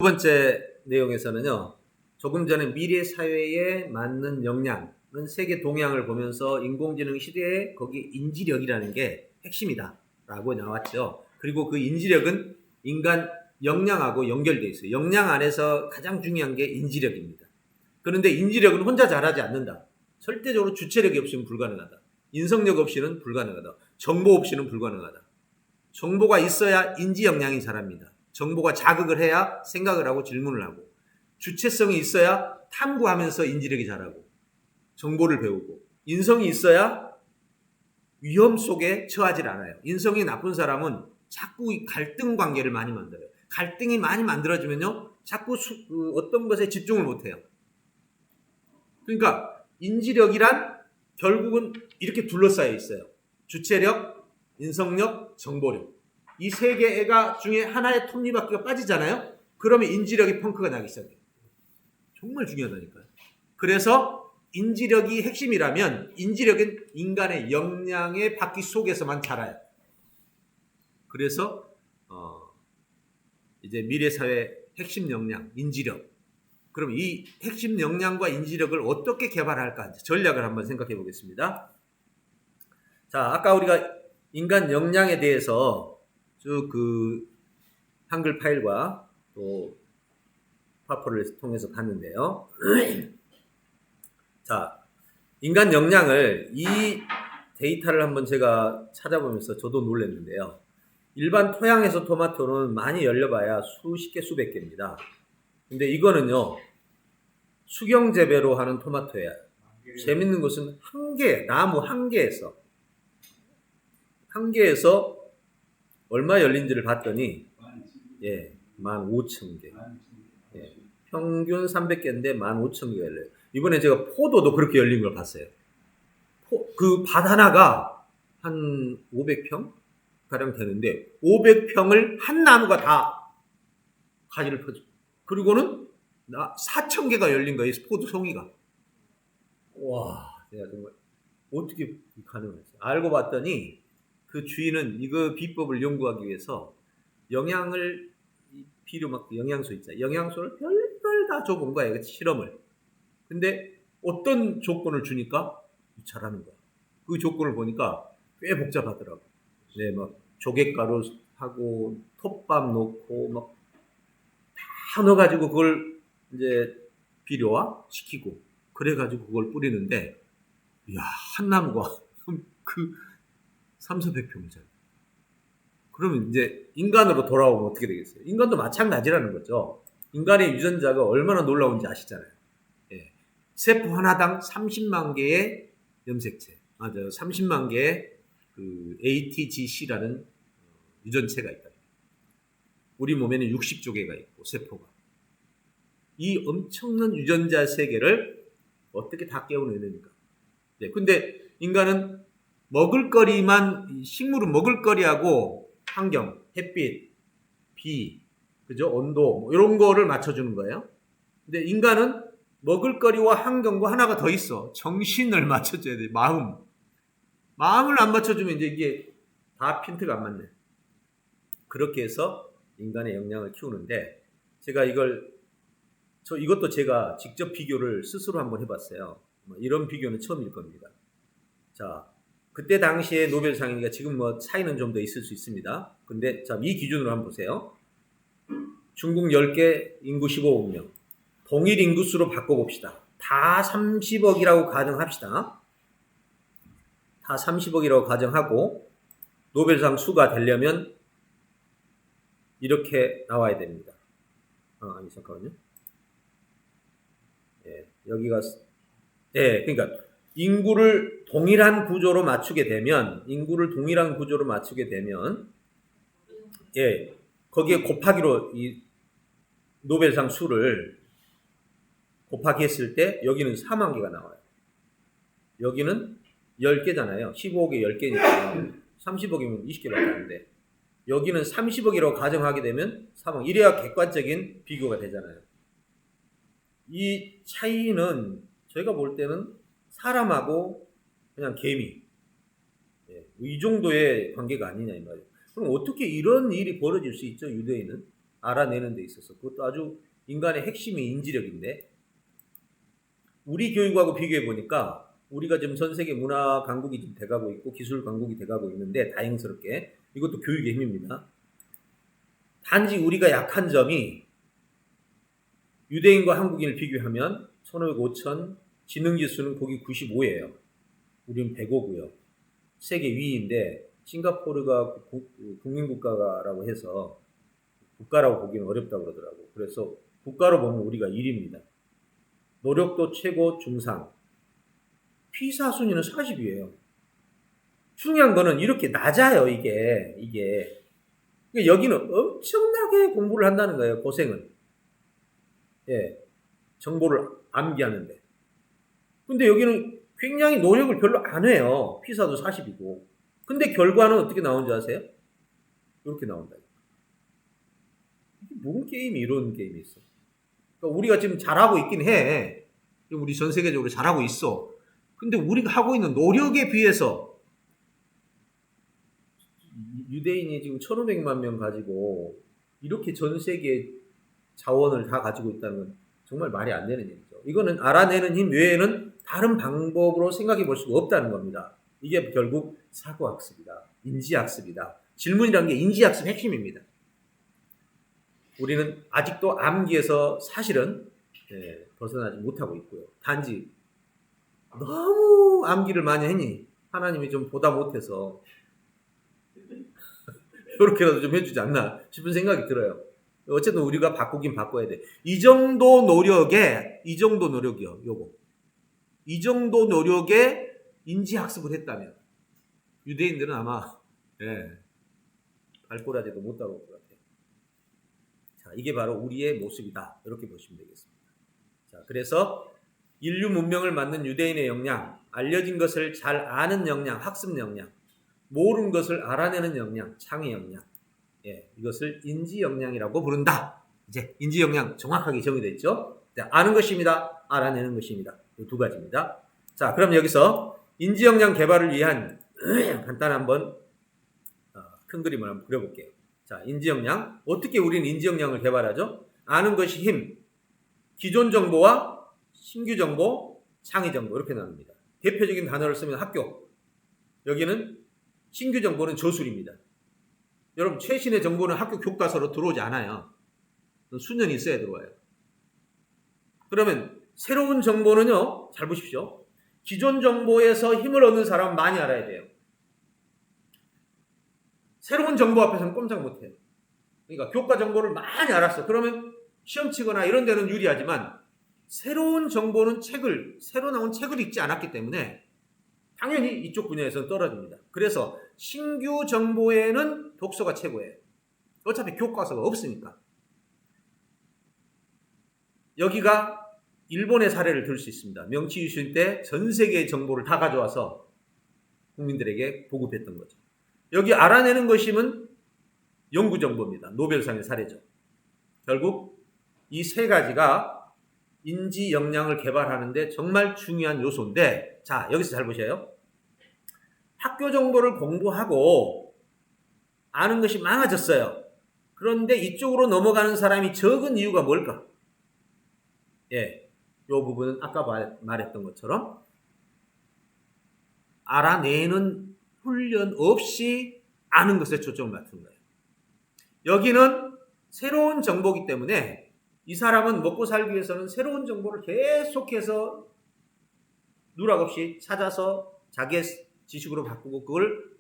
두 번째 내용에서는요, 조금 전에 미래 사회에 맞는 역량은 세계 동향을 보면서 인공지능 시대에 거기 인지력이라는 게 핵심이다라고 나왔죠. 그리고 그 인지력은 인간 역량하고 연결되어 있어요. 역량 안에서 가장 중요한 게 인지력입니다. 그런데 인지력은 혼자 잘하지 않는다. 절대적으로 주체력이 없이는 불가능하다. 인성력 없이는 불가능하다. 정보 없이는 불가능하다. 정보가 있어야 인지 역량이 자랍니다. 정보가 자극을 해야 생각을 하고 질문을 하고, 주체성이 있어야 탐구하면서 인지력이 자라고, 정보를 배우고, 인성이 있어야 위험 속에 처하질 않아요. 인성이 나쁜 사람은 자꾸 갈등 관계를 많이 만들어요. 갈등이 많이 만들어지면요, 자꾸 어떤 것에 집중을 못해요. 그러니까 인지력이란 결국은 이렇게 둘러싸여 있어요. 주체력, 인성력, 정보력. 이 세 개가 중에 하나의 톱니바퀴가 빠지잖아요. 그러면 인지력이 펑크가 나기 시작해요. 정말 중요하다니까요. 그래서 인지력이 핵심이라면 인지력은 인간의 역량의 바퀴 속에서만 자라요. 그래서 이제 미래사회 핵심 역량, 인지력. 그럼 이 핵심 역량과 인지력을 어떻게 개발할까 전략을 한번 생각해 보겠습니다. 자, 아까 우리가 인간 역량에 대해서 쭉 그 한글 파일과 또 파포를 통해서 봤는데요. 자, 인간 역량을 이 데이터를 한번 제가 찾아보면서 저도 놀랐는데요. 일반 토양에서 토마토는 많이 열려봐야 수십 개, 수백 개입니다. 근데 이거는요, 수경 재배로 하는 토마토예요. 재밌는 것은 나무 한 개에서 얼마 열린지를 봤더니 15,000개. 평균 300개인데 15,000개가 열려요. 이번에 제가 포도도 그렇게 열린 걸 봤어요. 그 밭 하나가 한 500평 가량 되는데 500평을 한 나무가 다 가지를 펴줘. 그리고는 4,000개가 열린 거예요. 포도 송이가. 와, 내가 정말 어떻게 가능하지? 알고 봤더니 그 주인은 이거 비법을 연구하기 위해서 영양을 필요 막 영양소 있잖아요. 영양소를 별별 다 줘본 거야. 이거 실험을. 근데 어떤 조건을 주니까 잘하는 거야. 그 조건을 보니까 꽤 복잡하더라고. 네, 막 조개가루 하고 톱밥 넣고 막 다 넣어가지고 그걸 이제 비료화 시키고 그래가지고 그걸 뿌리는데, 이야, 한 나무가 그 3,400평을 잘. 그러면 이제 인간으로 돌아오면 어떻게 되겠어요? 인간도 마찬가지라는 거죠. 인간의 유전자가 얼마나 놀라운지 아시잖아요. 예. 세포 하나당 30만 개의 염색체, 맞아요. 30만 개의 그 ATGC라는 유전체가 있다. 우리 몸에는 60조 개가 있고 세포가. 이 엄청난 유전자 세계를 어떻게 다 깨우내니까. 네. 근데 인간은 먹을거리만, 식물은 먹을거리하고 환경, 햇빛, 비, 그죠? 온도, 뭐 이런 거를 맞춰주는 거예요. 근데 인간은 먹을거리와 환경과 하나가 더 있어. 정신을 맞춰줘야 돼. 마음을 안 맞춰주면 이제 이게 다 핀트가 안 맞네. 그렇게 해서 인간의 역량을 키우는데, 제가 이것도 제가 직접 비교를 스스로 한번 해봤어요. 이런 비교는 처음일 겁니다. 자, 그때 당시에 노벨상이니까 지금 뭐 차이는 좀 더 있을 수 있습니다. 근데 자, 이 기준으로 한번 보세요. 중국 10개, 인구 15억 명. 동일 인구수로 바꿔봅시다. 다 30억이라고 가정합시다. 다 30억이라고 가정하고 노벨상 수가 되려면 이렇게 나와야 됩니다. 아니, 잠깐만요. 여기가, 그러니까 인구를 동일한 구조로 맞추게 되면, 거기에 곱하기로 이 노벨상 수를 곱하기 했을 때 여기는 4만 개가 나와요. 여기는 10개잖아요. 15억에 10개니까 30억이면 20개밖에 안 돼. 여기는 30억이라고 가정하게 되면 4만. 이래야 객관적인 비교가 되잖아요. 이 차이는 저희가 볼 때는 사람하고 그냥 개미, 이 정도의 관계가 아니냐 이 말이에요. 그럼 어떻게 이런 일이 벌어질 수 있죠? 유대인은 알아내는 데 있어서 그것도 아주 인간의 핵심이 인지력인데, 우리 교육하고 비교해 보니까 우리가 지금 전 세계 문화 강국이 좀 돼가고 있고 기술 강국이 돼가고 있는데, 다행스럽게 이것도 교육의 힘입니다. 단지 우리가 약한 점이 유대인과 한국인을 비교하면 1500, 5000 지능지수는 거기 95예요. 우리는 105고요. 세계 위인데 싱가포르가 국민국가라고 해서 국가라고 보기는 어렵다고 그러더라고. 그래서 국가로 보면 우리가 1위입니다. 노력도 최고 중상. 피사 순위는 40이에요. 중요한 거는 이렇게 낮아요, 이게. 여기는 엄청나게 공부를 한다는 거예요, 고생은. 예. 정보를 암기하는데. 근데 여기는 굉장히 노력을 별로 안 해요. 피사도 40이고. 근데 결과는 어떻게 나온 줄 아세요? 이렇게 나온다. 뭔 게임이 이런 게임이 있어. 그러니까 우리가 지금 잘하고 있긴 해. 우리 전 세계적으로 잘하고 있어. 근데 우리가 하고 있는 노력에 비해서 유대인이 지금 1500만 명 가지고 이렇게 전 세계 자원을 다 가지고 있다는 건 정말 말이 안 되는 일이죠. 이거는 알아내는 힘 외에는 다른 방법으로 생각해 볼 수가 없다는 겁니다. 이게 결국 사고학습이다. 인지학습이다. 질문이라는 게 인지학습 핵심입니다. 우리는 아직도 암기에서 사실은 벗어나지 못하고 있고요. 단지 너무 암기를 많이 했니 하나님이 좀 보다 못해서 이렇게라도 좀 해주지 않나 싶은 생각이 들어요. 어쨌든 우리가 바꾸긴 바꿔야 돼. 이 정도 노력이요, 요거. 이 정도 노력에 인지학습을 했다면 유대인들은 아마 발꼬라지도 못 따라올 것 같아요. 자, 이게 바로 우리의 모습이다. 이렇게 보시면 되겠습니다. 자, 그래서 인류 문명을 만든 유대인의 역량, 알려진 것을 잘 아는 역량, 학습 역량, 모르는 것을 알아내는 역량, 창의 역량. 이것을 인지 역량이라고 부른다. 이제 인지 역량 정확하게 정의되어 있죠. 아는 것입니다. 알아내는 것입니다. 이 두 가지입니다. 자, 그럼 여기서 인지 역량 개발을 위한 간단한 한번 큰 그림을 한번 그려볼게요. 자, 인지 역량. 어떻게 우리는 인지 역량을 개발하죠? 아는 것이 힘, 기존 정보와 신규 정보, 창의 정보 이렇게 나눕니다. 대표적인 단어를 쓰면 학교. 여기는 신규 정보는 저술입니다. 여러분, 최신의 정보는 학교 교과서로 들어오지 않아요. 수년이 있어야 들어와요. 그러면 새로운 정보는요, 잘 보십시오. 기존 정보에서 힘을 얻는 사람은 많이 알아야 돼요. 새로운 정보 앞에서는 꼼짝 못해요. 그러니까 교과 정보를 많이 알았어. 그러면 시험 치거나 이런 데는 유리하지만 새로운 정보는 새로 나온 책을 읽지 않았기 때문에 당연히 이쪽 분야에서는 떨어집니다. 그래서 신규 정보에는 독서가 최고예요. 어차피 교과서가 없으니까. 여기가 일본의 사례를 들 수 있습니다. 명치 유신 때 전 세계의 정보를 다 가져와서 국민들에게 보급했던 거죠. 여기 알아내는 것이면 연구 정보입니다. 노벨상의 사례죠. 결국 이 세 가지가 인지 역량을 개발하는데 정말 중요한 요소인데, 자, 여기서 잘 보셔요. 학교 정보를 공부하고 아는 것이 많아졌어요. 그런데 이쪽으로 넘어가는 사람이 적은 이유가 뭘까? 이 부분은 아까 말했던 것처럼 알아내는 훈련 없이 아는 것에 초점을 맞춘 거예요. 여기는 새로운 정보이기 때문에 이 사람은 먹고 살기 위해서는 새로운 정보를 계속해서 누락 없이 찾아서 자기의 지식으로 바꾸고 그걸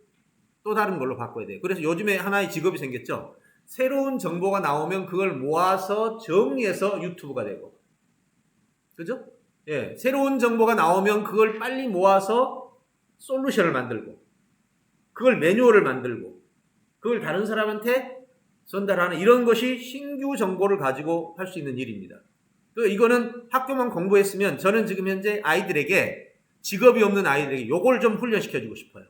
또 다른 걸로 바꿔야 돼요. 그래서 요즘에 하나의 직업이 생겼죠. 새로운 정보가 나오면 그걸 모아서 정리해서 유튜브가 되고, 그죠? 새로운 정보가 나오면 그걸 빨리 모아서 솔루션을 만들고, 그걸 매뉴얼을 만들고, 그걸 다른 사람한테 전달하는 이런 것이 신규 정보를 가지고 할 수 있는 일입니다. 이거는 학교만 공부했으면 저는 지금 현재 아이들에게, 직업이 없는 아이들에게 요걸 좀 훈련시켜주고 싶어요.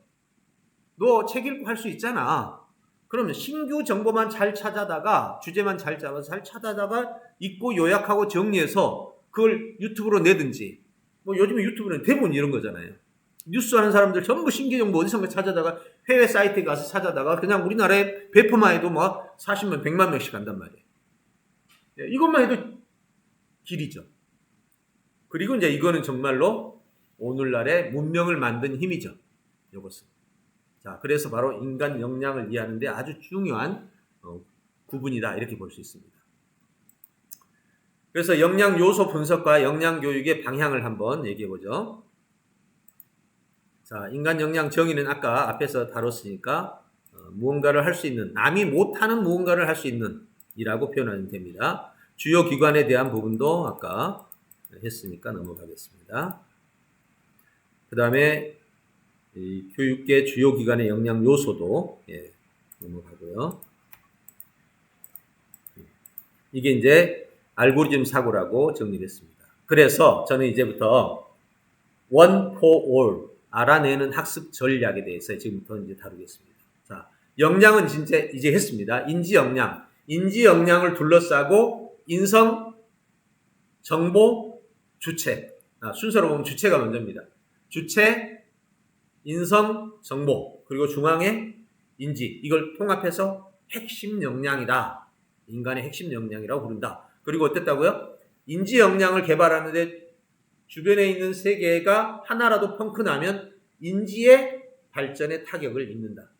너 책 읽고 할 수 있잖아. 그러면 신규 정보만 잘 찾아다가, 주제만 잘 잡아서 잘 찾아다가 읽고 요약하고 정리해서 그걸 유튜브로 내든지, 요즘에 유튜브는 대부분 이런 거잖아요. 뉴스 하는 사람들 전부 신규 정보 어디선가 찾아다가 해외 사이트에 가서 찾아다가 그냥 우리나라에 배포만 해도 40만, 100만 명씩 간단 말이에요. 이것만 해도 길이죠. 그리고 이제 이거는 정말로 오늘날의 문명을 만든 힘이죠. 이것은. 자, 그래서 바로 인간 역량을 이해하는데 아주 중요한 구분이다. 이렇게 볼 수 있습니다. 그래서 역량 요소 분석과 역량 교육의 방향을 한번 얘기해 보죠. 자, 인간 역량 정의는 아까 앞에서 다뤘으니까 무언가를 할 수 있는, 남이 못하는 무언가를 할 수 있는 이라고 표현하면 됩니다. 주요 기관에 대한 부분도 아까 했으니까 넘어가겠습니다. 그 다음에 교육계 주요 기관의 역량 요소도 넘어가고요. 이게 이제 알고리즘 사고라고 정리를 했습니다. 그래서 저는 이제부터 one for all, 알아내는 학습 전략에 대해서 지금부터 이제 다루겠습니다. 자, 역량은 진짜 이제 했습니다. 인지 역량. 인지 역량을 둘러싸고 인성, 정보, 주체. 순서로 보면 주체가 먼저입니다. 주체, 인성, 정보, 그리고 중앙에 인지. 이걸 통합해서 핵심 역량이다. 인간의 핵심 역량이라고 부른다. 그리고 어땠다고요? 인지 역량을 개발하는데 주변에 있는 세계가 하나라도 펑크나면 인지의 발전에 타격을 입는다.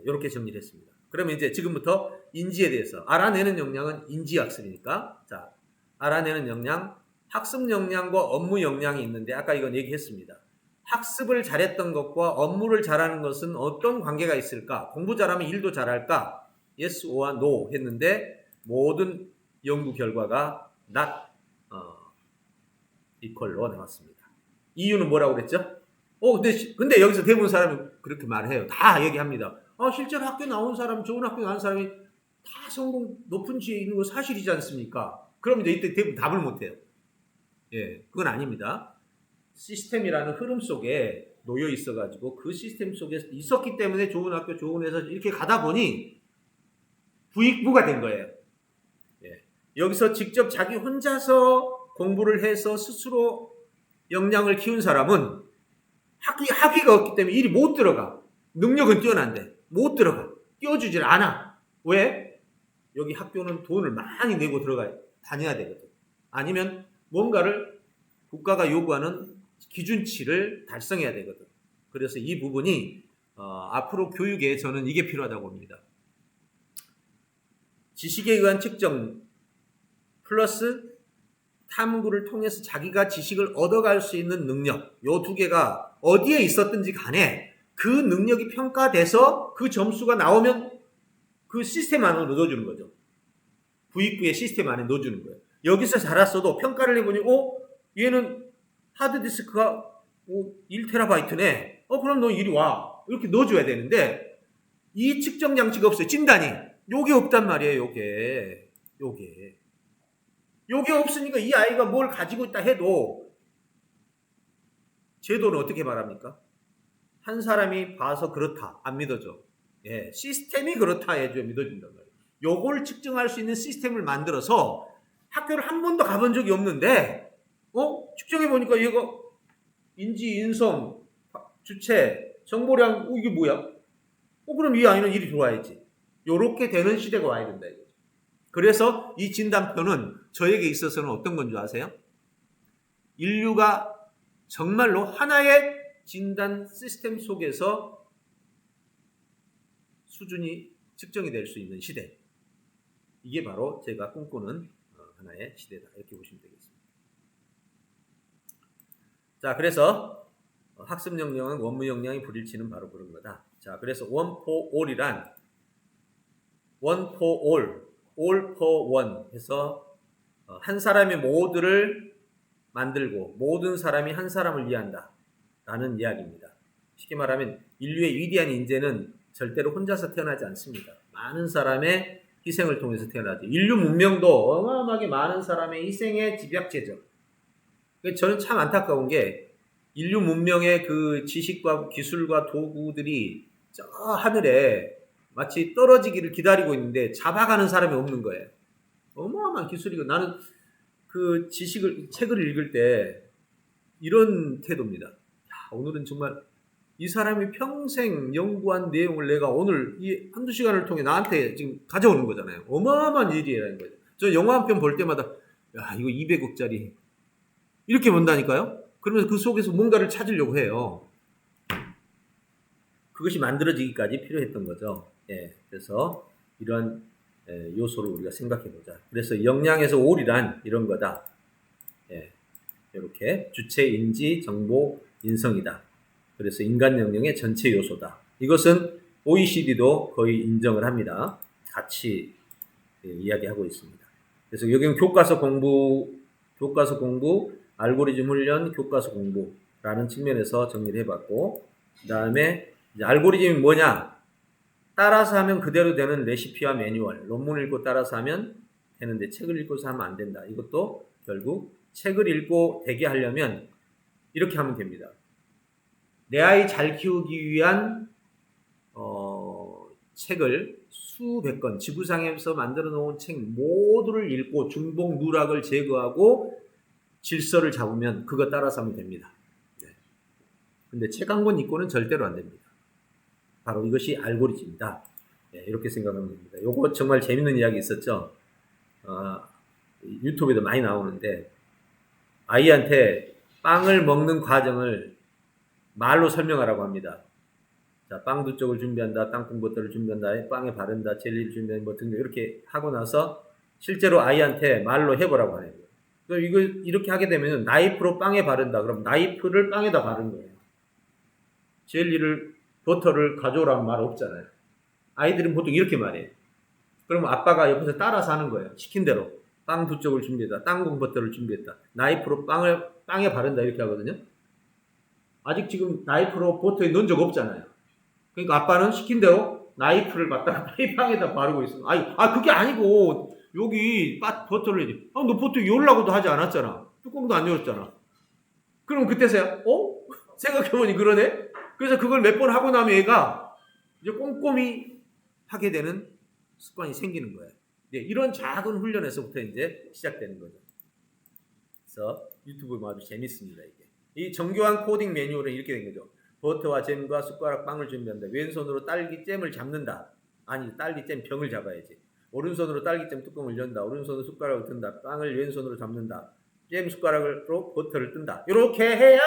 이렇게 정리를 했습니다. 그러면 이제 지금부터 인지에 대해서 알아내는 역량은 인지학습이니까 자, 알아내는 역량, 학습 역량과 업무 역량이 있는데 아까 이건 얘기했습니다. 학습을 잘했던 것과 업무를 잘하는 것은 어떤 관계가 있을까? 공부 잘하면 일도 잘할까? yes or no 했는데 모든 연구 결과가 not equal로 나왔습니다. 이유는 뭐라고 그랬죠? 근데 여기서 대부분 사람이 그렇게 말해요. 다 얘기합니다. 실제로 학교 나온 사람, 좋은 학교 나온 사람이 다 성공 높은 지에 있는 거 사실이지 않습니까? 그럼 이제 이때 대부분 답을 못해요. 그건 아닙니다. 시스템이라는 흐름 속에 놓여 있어가지고 그 시스템 속에 있었기 때문에 좋은 학교, 좋은 회사 이렇게 가다 보니 부익부가 된 거예요. 여기서 직접 자기 혼자서 공부를 해서 스스로 역량을 키운 사람은 학위가 없기 때문에 일이 못 들어가. 능력은 뛰어난데 못 들어가. 띄워주질 않아. 왜? 여기 학교는 돈을 많이 내고 다녀야 되거든. 아니면 뭔가를 국가가 요구하는 기준치를 달성해야 되거든. 그래서 이 부분이 앞으로 교육에 저는 이게 필요하다고 봅니다. 지식에 의한 측정 플러스 탐구를 통해서 자기가 지식을 얻어갈 수 있는 능력, 요 두 개가 어디에 있었든지 간에 그 능력이 평가돼서 그 점수가 나오면 그 시스템 안으로 넣어주는 거죠. 부익부의 시스템 안에 넣어주는 거예요. 여기서 자랐어도 평가를 해보니 얘는 하드디스크가 1TB네. 그럼 너 이리 와. 이렇게 넣어줘야 되는데 이 측정 장치가 없어요. 진단이. 요게 없단 말이에요. 요게 없으니까 이 아이가 뭘 가지고 있다 해도 제도는 어떻게 말합니까? 한 사람이 봐서 그렇다. 안 믿어져. 시스템이 그렇다 해줘야 믿어준단 말이에요. 요걸 측정할 수 있는 시스템을 만들어서 학교를 한 번도 가본 적이 없는데 측정해보니까 얘가 인지, 인성, 주체, 정보량 이게 뭐야? 그럼 이 아이는 이리 들어와야지. 요렇게 되는 시대가 와야 된다 이거죠. 그래서 이 진단표는 저에게 있어서는 어떤 건 줄 아세요? 인류가 정말로 하나의 진단 시스템 속에서 수준이 측정이 될 수 있는 시대. 이게 바로 제가 꿈꾸는 하나의 시대다. 이렇게 보시면 되겠습니다. 자, 그래서 학습 역량은 원무 역량이 불일치는 바로 그런 거다. 자, 그래서 one for all이란 one for all for one 해서 한 사람의 모두를 만들고 모든 사람이 한 사람을 이해한다 라는 이야기입니다. 쉽게 말하면 인류의 위대한 인재는 절대로 혼자서 태어나지 않습니다. 많은 사람의 희생을 통해서 태어나죠. 인류 문명도 어마어마하게 많은 사람의 희생의 집약체죠. 저는 참 안타까운 게 인류 문명의 그 지식과 기술과 도구들이 저 하늘에 마치 떨어지기를 기다리고 있는데 잡아가는 사람이 없는 거예요. 어마어마한 기술이고 나는 그 책을 읽을 때 이런 태도입니다. 오늘은 정말 이 사람이 평생 연구한 내용을 내가 오늘 이 한두 시간을 통해 나한테 지금 가져오는 거잖아요. 어마어마한 일이라는 거예요. 저 영화 한 편 볼 때마다 야 이거 200억짜리 이렇게 본다니까요. 그러면서 그 속에서 뭔가를 찾으려고 해요. 그것이 만들어지기까지 필요했던 거죠. 예, 그래서 이런 요소를 우리가 생각해 보자. 그래서 역량에서 올이란 이런 거다. 예, 이렇게 주체, 인지, 정보, 인성이다. 그래서 인간 역량의 전체 요소다. 이것은 OECD도 거의 인정을 합니다. 같이 이야기하고 있습니다. 그래서 여기는 교과서 공부, 알고리즘 훈련, 교과서 공부라는 측면에서 정리를 해봤고, 그 다음에 알고리즘이 뭐냐? 따라서 하면 그대로 되는 레시피와 매뉴얼, 논문을 읽고 따라서 하면 되는데 책을 읽고서 하면 안 된다. 이것도 결국 책을 읽고 되게 하려면 이렇게 하면 됩니다. 내 아이 잘 키우기 위한 책을 수백 권, 지구상에서 만들어 놓은 책 모두를 읽고 중복 누락을 제거하고 질서를 잡으면 그거 따라서 하면 됩니다. 네. 근데 책 한 권 읽고는 절대로 안 됩니다. 바로 이것이 알고리즘이다. 네, 이렇게 생각하면 됩니다. 요거 정말 재밌는 이야기 있었죠. 유튜브에도 많이 나오는데 아이한테 빵을 먹는 과정을 말로 설명하라고 합니다. 자, 빵 두 쪽을 준비한다, 땅콩버터를 준비한다, 빵에 바른다, 젤리를 준비한다, 뭐 등등 이렇게 하고 나서 실제로 아이한테 말로 해보라고 하는 거예요. 그럼 이거 이렇게 하게 되면 나이프로 빵에 바른다. 그럼 나이프를 빵에다 바른 거예요. 젤리를 버터를 가져오라는 말 없잖아요. 아이들은 보통 이렇게 말해요. 그러면 아빠가 옆에서 따라서 하는 거예요. 시킨 대로 빵 두 쪽을 준비했다, 땅콩버터를 준비했다, 나이프로 빵에 바른다 이렇게 하거든요. 아직 지금 나이프로 버터에 넣은 적 없잖아요. 그러니까 아빠는 시킨 대로 나이프를 갖다가 빵에다 바르고 있어. 그게 아니고 여기 버터를 해야지. 너 버터 열라고도 하지 않았잖아. 뚜껑도 안 열었잖아. 그럼 그때서야 생각해보니 그러네. 그래서 그걸 몇 번 하고 나면 얘가 이제 꼼꼼히 하게 되는 습관이 생기는 거예요. 이런 작은 훈련에서부터 이제 시작되는 거죠. 그래서 유튜브 아주 재밌습니다. 이 정교한 코딩 매뉴얼은 이렇게 된 거죠. 버터와 잼과 숟가락 빵을 준비한다. 왼손으로 딸기잼을 잡는다. 아니 딸기잼 병을 잡아야지. 오른손으로 딸기잼 뚜껑을 연다. 오른손으로 숟가락을 든다. 빵을 왼손으로 잡는다. 잼 숟가락으로 버터를 뜬다. 이렇게 해야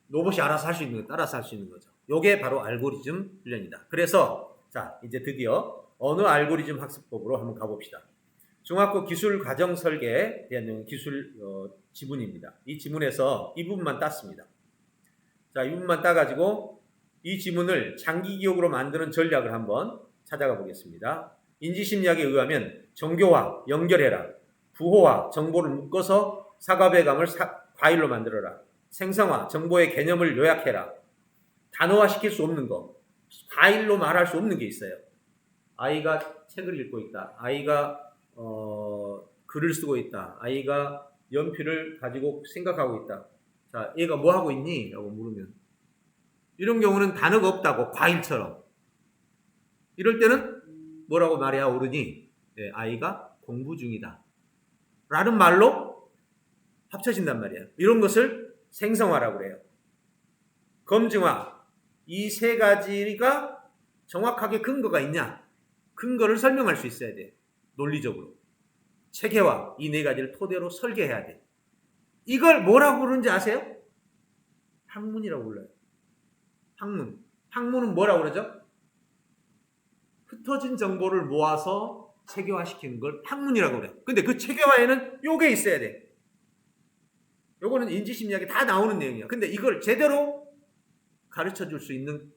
로봇이 알아서 할 수 있는 거, 따라서 할 수 있는 거죠. 이게 바로 알고리즘 훈련이다. 그래서 자 이제 드디어 어느 알고리즘 학습법으로 한번 가봅시다. 중학교 기술 과정 설계에 대한 기술 지문입니다. 이 지문에서 이 부분만 땄습니다. 자, 이 부분만 따가지고 이 지문을 장기 기억으로 만드는 전략을 한번 찾아가 보겠습니다. 인지심리학에 의하면 정교화, 연결해라. 부호화, 정보를 묶어서 사과배감을 과일로 만들어라. 생성화, 정보의 개념을 요약해라. 단어화시킬 수 없는 거, 과일로 말할 수 없는 게 있어요. 아이가 책을 읽고 있다. 아이가 글을 쓰고 있다. 아이가 연필을 가지고 생각하고 있다. 자, 얘가 뭐 하고 있니? 라고 물으면 이런 경우는 단어가 없다고, 과일처럼. 이럴 때는 뭐라고 말해야 옳으니? 아이가 공부 중이다 라는 말로 합쳐진단 말이에요. 이런 것을 생성화라고 그래요. 검증화, 이 세 가지가 정확하게 근거가 있냐? 근거를 설명할 수 있어야 돼. 논리적으로. 체계화, 이 네 가지를 토대로 설계해야 돼. 이걸 뭐라고 부르는지 아세요? 학문이라고 불러요. 학문. 학문은 뭐라고 그러죠? 흩어진 정보를 모아서 체계화시키는 걸 학문이라고 그래요. 근데 그 체계화에는 요게 있어야 돼. 요거는 인지심리학에 다 나오는 내용이야. 근데 이걸 제대로 가르쳐 줄 수 있는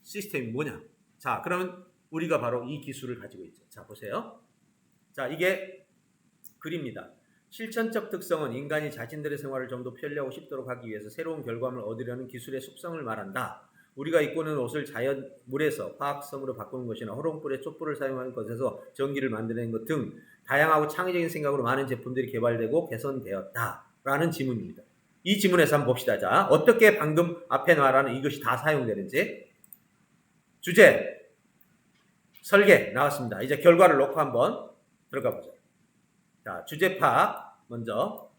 시스템이 뭐냐? 자, 그러면 우리가 바로 이 기술을 가지고 있죠. 자, 보세요. 자, 이게 글입니다. 실천적 특성은 인간이 자신들의 생활을 좀 더 편리하고 쉽도록 하기 위해서 새로운 결과물을 얻으려는 기술의 속성을 말한다. 우리가 입고 있는 옷을 자연 물에서 화학성으로 바꾸는 것이나 호롱불에 촛불을 사용하는 것에서 전기를 만드는 것 등 다양하고 창의적인 생각으로 많은 제품들이 개발되고 개선되었다라는 지문입니다. 이 지문에서 한번 봅시다. 자, 어떻게 방금 앞에 말하는 이것이 다 사용되는지. 주제, 설계 나왔습니다. 이제 결과를 놓고 한번 들어가 보죠. 자, 주제 파악 먼저.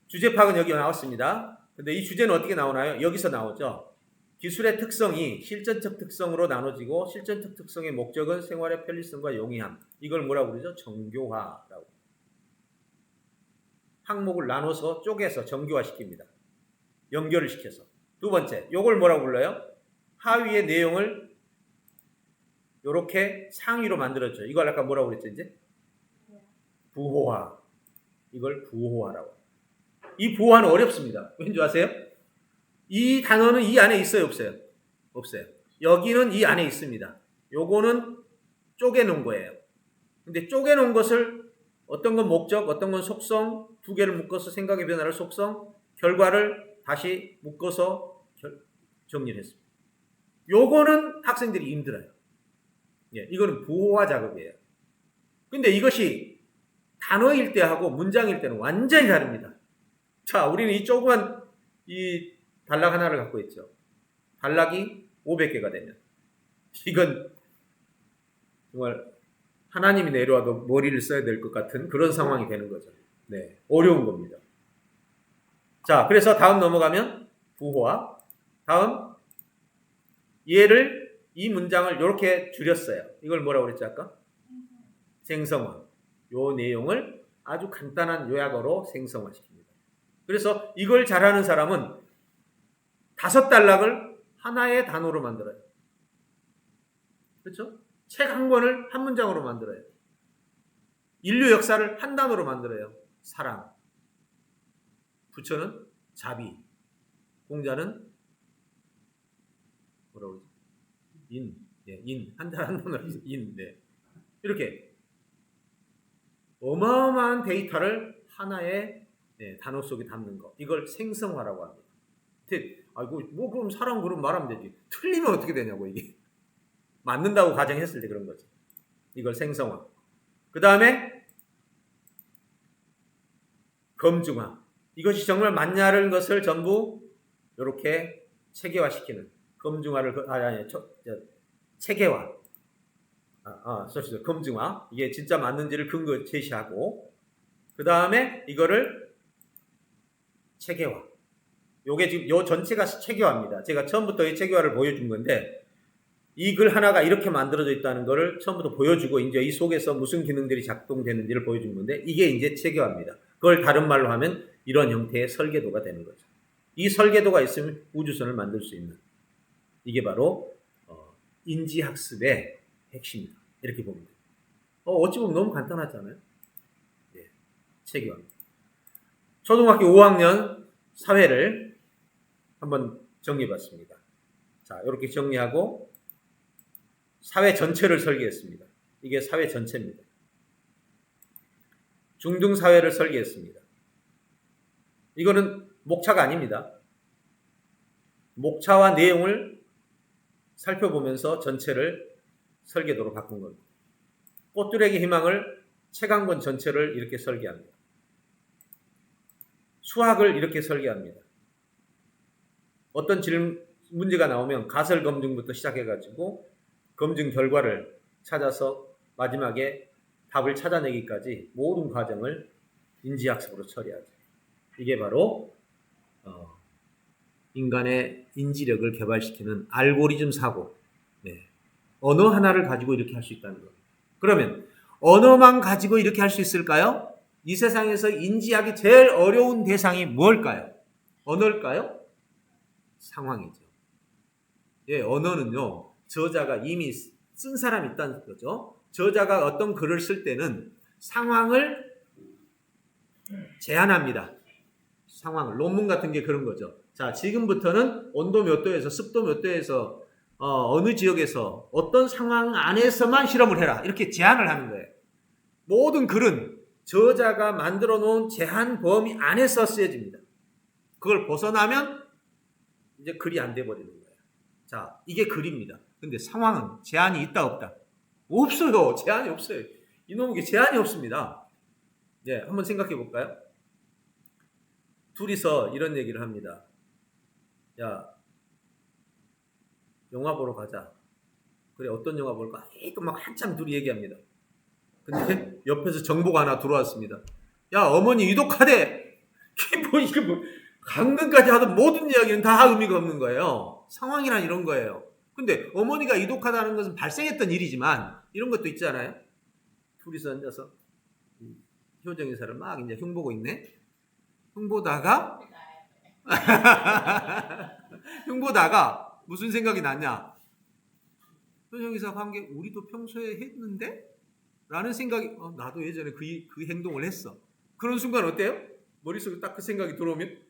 주제 파악은 여기 나왔습니다. 근데 이 주제는 어떻게 나오나요? 여기서 나오죠. 기술의 특성이 실전적 특성으로 나눠지고 실전적 특성의 목적은 생활의 편리성과 용이함. 이걸 뭐라고 그러죠? 정교화라고. 항목을 나눠서 쪼개서 정교화시킵니다. 연결을 시켜서. 두 번째, 요걸 뭐라고 불러요? 하위의 내용을 요렇게 상위로 만들었죠. 이걸 아까 뭐라고 그랬죠, 이제? 부호화. 이걸 부호화라고. 이 부호화는 어렵습니다. 왠지 아세요? 이 단어는 이 안에 있어요, 없어요? 없어요. 여기는 이 안에 있습니다. 요거는 쪼개놓은 거예요. 근데 쪼개놓은 것을 어떤 건 목적, 어떤 건 속성, 두 개를 묶어서 생각의 변화를 속성, 결과를 다시 묶어서 정리를 했습니다. 요거는 학생들이 힘들어요. 예, 이거는 부호화 작업이에요. 근데 이것이 단어일 때하고 문장일 때는 완전히 다릅니다. 자, 우리는 이 조그만 이 단락 하나를 갖고 있죠. 단락이 500개가 되면 이건 정말 하나님이 내려와도 머리를 써야 될 것 같은 그런 상황이 되는 거죠. 네, 어려운 겁니다. 자, 그래서 다음 넘어가면 부호화. 다음 얘를 이 문장을 이렇게 줄였어요. 이걸 뭐라고 그랬지 아까? 생성화. 요 내용을 아주 간단한 요약어로 생성화시킵니다. 그래서 이걸 잘하는 사람은 5단락을 하나의 단어로 만들어요. 그렇죠? 책 한 권을 한 문장으로 만들어요. 인류 역사를 한 단어로 만들어요. 사랑. 부처는 자비. 공자는 뭐라고 그러지? 인. 예, 인. 한 단어로 인. 네. 이렇게 어마어마한 데이터를 하나의 단어 속에 담는 거. 이걸 생성화라고 합니다. 아이고, 뭐 그럼 사람 그럼 말하면 되지. 틀리면 어떻게 되냐고 이게. 맞는다고 가정했을 때 그런 거지. 이걸 생성화. 그 다음에 검증화. 이것이 정말 맞냐는 것을 전부 이렇게 체계화시키는 검증화를 체계화. 검증화. 이게 진짜 맞는지를 근거 제시하고 그 다음에 이거를 체계화. 요게 지금 요 전체가 체계화입니다. 제가 처음부터 이 체계화를 보여준 건데 이 글 하나가 이렇게 만들어져 있다는 것을 처음부터 보여주고 이제 이 속에서 무슨 기능들이 작동되는지를 보여준 건데 이게 이제 체계화입니다. 그걸 다른 말로 하면 이런 형태의 설계도가 되는 거죠. 이 설계도가 있으면 우주선을 만들 수 있는 이게 바로 인지학습의 핵심이다. 이렇게 보면 돼요. 어찌 보면 너무 간단하잖아요. 네, 체계화입니다. 초등학교 5학년 사회를 한번 정리해봤습니다. 자, 이렇게 정리하고 사회 전체를 설계했습니다. 이게 사회 전체입니다. 중등사회를 설계했습니다. 이거는 목차가 아닙니다. 목차와 내용을 살펴보면서 전체를 설계도로 바꾼 겁니다. 꽃두레기 희망을 책 한 권 전체를 이렇게 설계합니다. 수학을 이렇게 설계합니다. 어떤 문제가 나오면 가설 검증부터 시작해가지고 검증 결과를 찾아서 마지막에 답을 찾아내기까지 모든 과정을 인지학습으로 처리하죠. 이게 바로 인간의 인지력을 개발시키는 알고리즘 사고. 네. 언어 하나를 가지고 이렇게 할 수 있다는 겁니다. 그러면 언어만 가지고 이렇게 할 수 있을까요? 이 세상에서 인지하기 제일 어려운 대상이 뭘까요? 언어일까요? 상황이죠. 예, 언어는요. 저자가 이미 쓴 사람이 있다는 거죠. 저자가 어떤 글을 쓸 때는 상황을 제한합니다. 상황을. 논문 같은 게 그런 거죠. 자, 지금부터는 온도 몇 도에서 습도 몇 도에서 어느 지역에서 어떤 상황 안에서만 실험을 해라. 이렇게 제한을 하는 거예요. 모든 글은 저자가 만들어 놓은 제한 범위 안에서 쓰여집니다. 그걸 벗어나면 이제 글이 안 돼 버리는 거예요. 자, 이게 글입니다. 근데 상황은 제한이 있다 없다? 없어요. 제한이 없어요. 이놈에게 제한이 없습니다. 네, 한번 생각해 볼까요? 둘이서 이런 얘기를 합니다. 야, 영화 보러 가자. 그래, 어떤 영화 볼까? 막 한참 둘이 얘기합니다. 근데 옆에서 정보가 하나 들어왔습니다. 야, 어머니 유독하대. 이게 뭐 강근까지 하던 모든 이야기는 다 의미가 없는 거예요. 상황이란 이런 거예요. 근데 어머니가 이독하다는 것은 발생했던 일이지만 이런 것도 있잖아요. 둘이서 앉아서 효정이사를 막 이제 흉보고 있네. 흉보다가 흉보다가 무슨 생각이 났냐? 효정이사 관계 우리도 평소에 했는데? 라는 생각이 나도 예전에 그 행동을 했어. 그런 순간 어때요? 머릿속에 딱 그 생각이 들어오면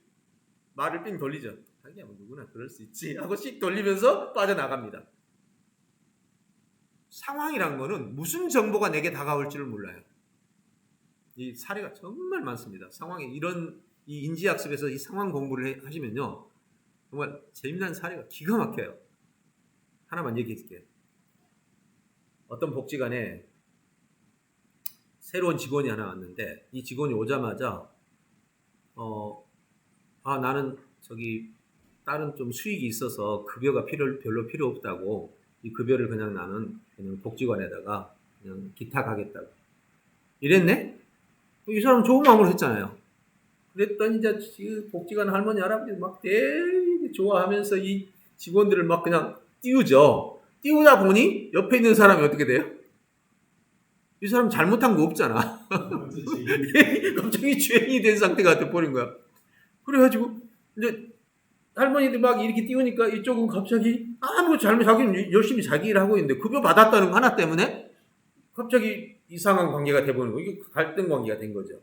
말을 삥 돌리죠. 자기야 뭐 누구나 그럴 수 있지 하고 씩 돌리면서 빠져나갑니다. 상황이란 거는 무슨 정보가 내게 다가올지를 몰라요. 이 사례가 정말 많습니다. 상황에 이런 이 인지학습에서 이 상황 공부를 하시면요. 정말 재미난 사례가 기가 막혀요. 하나만 얘기해 줄게요. 어떤 복지관에 새로운 직원이 하나 왔는데 이 직원이 오자마자 나는 다른 좀 수익이 있어서 급여가 별로 필요 없다고 이 급여를 나는 복지관에다가 그냥 기탁하겠다고 이랬네? 이 사람 좋은 마음으로 했잖아요. 그랬더니 이제 복지관 할머니 할아버지 막 되게 좋아하면서 이 직원들을 막 그냥 띄우죠. 띄우다 보니 옆에 있는 사람이 어떻게 돼요? 이 사람 잘못한 거 없잖아. 갑자기 죄인이 된 상태가 돼버린 거야. 그래가지고 이제 할머니들 막 이렇게 띄우니까 이쪽은 갑자기 자기는 열심히 자기 일을 하고 있는데 급여 받았다는 거 하나 때문에 갑자기 이상한 관계가 돼버리는 거예요. 이게 갈등 관계가 된 거죠.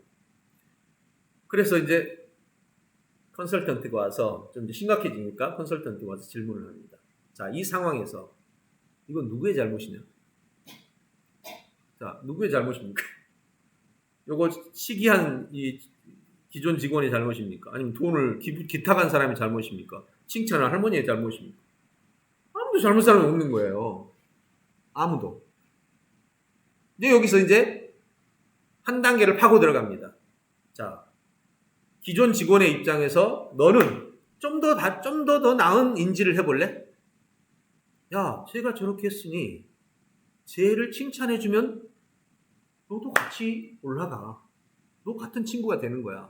그래서 이제 컨설턴트가 와서 좀 심각해지니까 컨설턴트가 와서 질문을 합니다. 자, 이 상황에서 이건 누구의 잘못이냐? 자, 누구의 잘못입니까? 요거 시기한 이 기존 직원의 잘못입니까? 아니면 돈을 기탁한 사람의 잘못입니까? 칭찬한 할머니의 잘못입니까? 아무도 잘못 사람이 없는 거예요. 아무도. 근데 여기서 이제 한 단계를 파고 들어갑니다. 자, 기존 직원의 입장에서 너는 좀 더 나은 인지를 해볼래? 야, 쟤가 저렇게 했으니 쟤를 칭찬해주면 너도 같이 올라가. 너 같은 친구가 되는 거야.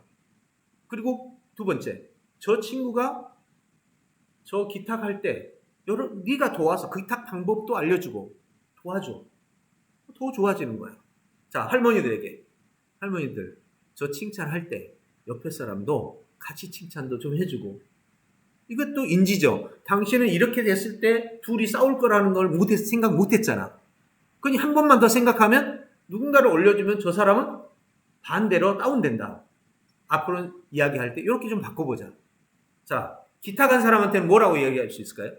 그리고 두 번째, 저 친구가 저 기탁할 때 네가 도와서 기탁 방법도 알려주고 도와줘. 더 좋아지는 거야. 자, 할머니들 저 칭찬할 때 옆에 사람도 같이 칭찬도 좀 해주고 이것도 인지죠. 당신은 이렇게 됐을 때 둘이 싸울 거라는 걸 생각 못했잖아. 그니 한 번만 더 생각하면 누군가를 올려주면 저 사람은 반대로 다운된다. 앞으로 이야기할 때 이렇게 좀 바꿔보자. 자, 기탁한 사람한테는 뭐라고 이야기할 수 있을까요?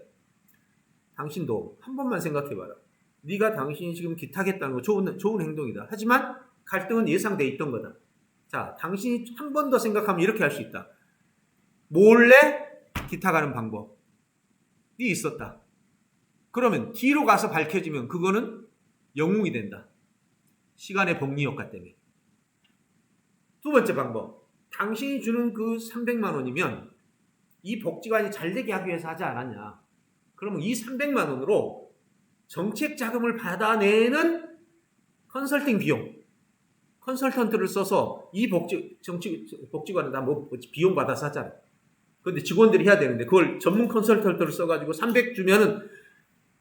당신도 한 번만 생각해봐라. 네가 당신이 지금 기탁했다는 거 좋은 행동이다. 하지만 갈등은 예상돼 있던 거다. 자, 당신이 한 번 더 생각하면 이렇게 할 수 있다. 몰래 기탁하는 방법이 있었다. 그러면 뒤로 가서 밝혀지면 그거는 영웅이 된다. 시간의 복리 효과 때문에. 두 번째 방법. 당신이 주는 그 300만 원이면 이 복지관이 잘 되게 하기 위해서 하지 않았냐. 그러면 이 300만 원으로 정책 자금을 받아내는 컨설팅 비용, 컨설턴트를 써서 이 복지관에다 비용 받아서 하잖아요. 그런데 직원들이 해야 되는데 그걸 전문 컨설턴트를 써가지고 300 주면은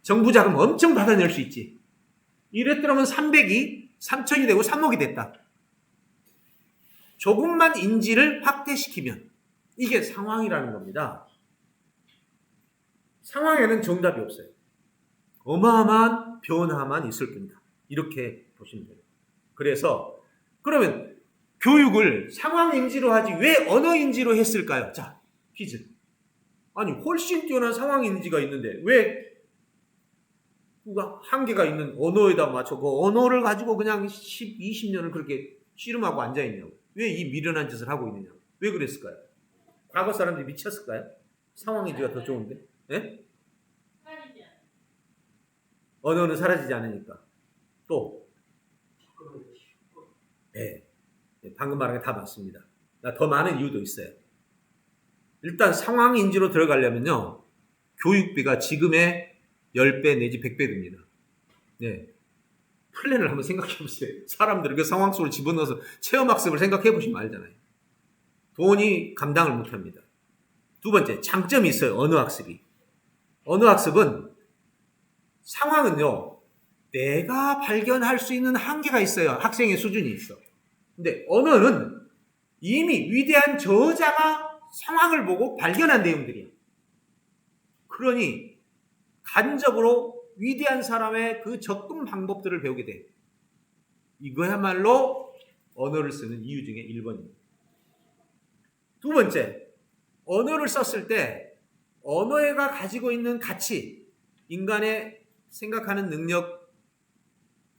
정부 자금 엄청 받아낼 수 있지. 이랬더라면 300이 3천이 되고 3억이 됐다. 조금만 인지를 확대시키면 이게 상황이라는 겁니다. 상황에는 정답이 없어요. 어마어마한 변화만 있을 뿐이다. 이렇게 보시면 돼요. 그래서 그러면 교육을 상황인지로 하지 왜 언어인지로 했을까요? 자, 퀴즈. 아니 훨씬 뛰어난 상황인지가 있는데 왜 한계가 있는 언어에다 맞춰 그 언어를 가지고 그냥 10, 20년을 그렇게 씨름하고 앉아있냐고. 왜 이 미련한 짓을 하고 있느냐고. 왜 그랬을까요? 과거 사람들이 미쳤을까요? 상황인지가 더 좋은데? 예? 언어는 사라지지 않으니까. 또 네. 방금 말한 게 다 맞습니다. 더 많은 이유도 있어요. 일단 상황인지로 들어가려면요. 교육비가 지금의 10배 내지 100배 듭니다. 네. 플랜을 한번 생각해 보세요. 사람들을 그 상황 속으로 집어넣어서 체험학습을 생각해 보시면 알잖아요. 돈이 감당을 못합니다. 두 번째, 장점이 있어요. 언어학습이. 언어학습은 상황은요, 내가 발견할 수 있는 한계가 있어요. 학생의 수준이 있어. 근데 언어는 이미 위대한 저자가 상황을 보고 발견한 내용들이야. 그러니 간접으로 위대한 사람의 그 접근 방법들을 배우게 돼. 이거야말로 언어를 쓰는 이유 중에 1번입니다. 두 번째, 언어를 썼을 때 언어가 가지고 있는 가치, 인간의 생각하는 능력,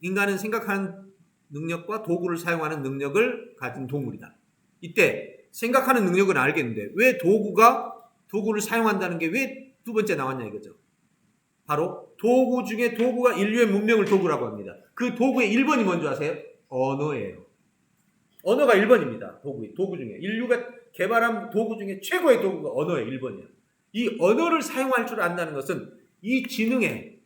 인간은 생각하는 능력과 도구를 사용하는 능력을 가진 동물이다. 이때 생각하는 능력은 알겠는데 왜 도구를 사용한다는 게 왜 두 번째 나왔냐 이거죠. 바로 도구 중에 도구가 인류의 문명을 도구라고 합니다. 그 도구의 1번이 뭔지 아세요? 언어예요. 언어가 1번입니다. 도구 중에. 인류가 개발한 도구 중에 최고의 도구가 언어의 1번이에요. 이 언어를 사용할 줄 안다는 것은 이 지능에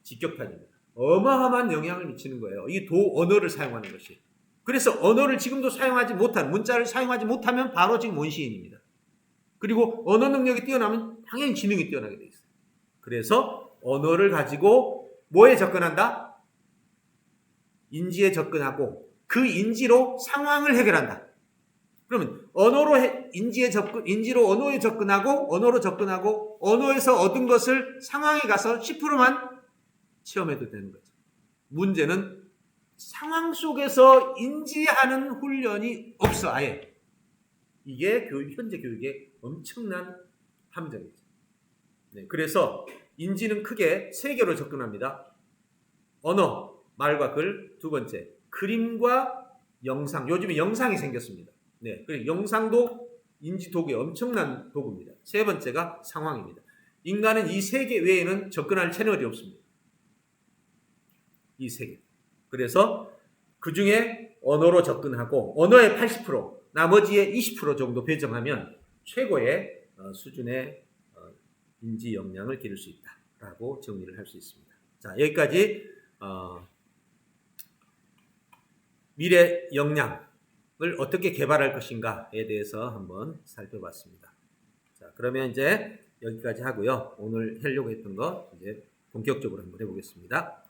직격탄입니다. 어마어마한 영향을 미치는 거예요. 이 언어를 사용하는 것이. 그래서 언어를 지금도 사용하지 못한, 문자를 사용하지 못하면 바로 지금 원시인입니다. 그리고 언어 능력이 뛰어나면 당연히 지능이 뛰어나게 돼 있어요. 그래서 언어를 가지고 뭐에 접근한다? 인지에 접근하고 그 인지로 상황을 해결한다. 그러면 인지로 언어에 접근하고 언어로 접근하고 언어에서 얻은 것을 상황에 가서 10%만 체험해도 되는 거죠. 문제는 상황 속에서 인지하는 훈련이 없어, 아예. 이게 현재 교육의 엄청난 함정이죠. 네, 그래서 인지는 크게 3개로 접근합니다. 언어, 말과 글, 두 번째, 그림과 영상. 요즘에 영상이 생겼습니다. 네, 그리고 영상도 인지 도구의 엄청난 도구입니다. 세 번째가 상황입니다. 인간은 이 3개 외에는 접근할 채널이 없습니다. 이 3개. 그래서 그 중에 언어로 접근하고 언어의 80%, 나머지의 20% 정도 배정하면 최고의 수준의 인지 역량을 기를 수 있다라고 정리를 할 수 있습니다. 자, 여기까지 미래 역량을 어떻게 개발할 것인가에 대해서 한번 살펴봤습니다. 자, 그러면 이제 여기까지 하고요. 오늘 하려고 했던 거 이제 본격적으로 한번 해보겠습니다.